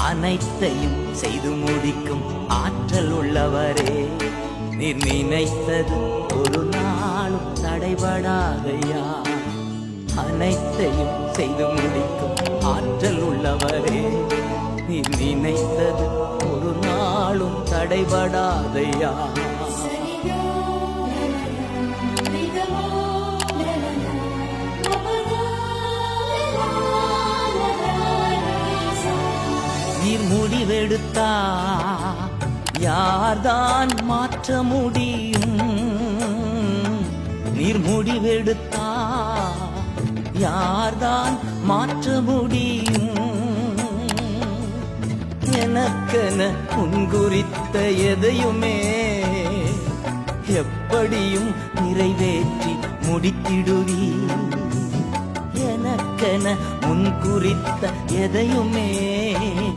அனைத்தையும் செய்து முடிக்கும் ஆற்றல் உள்ளவரே, நீர் நினைத்தது ஒரு நாளும் தடைபடாதையா. அனைத்தையும் செய்து முடிக்கும் ஆற்றல் உள்ளவரே, நீர் நினைத்தது ஒரு நாளும் தடைபடாதையா. நீர் முடிவெடுத்தா யார்தான் மாற்ற முடியும்? நீர் முடிவெடுத்தா யார்தான் மாற்ற முடியும்? எனக்கென முன்குறித்த எதையுமே எப்படியும் நிறைவேற்றி முடித்திடுவீர். எனக்கென முன்குறித்த எதையுமே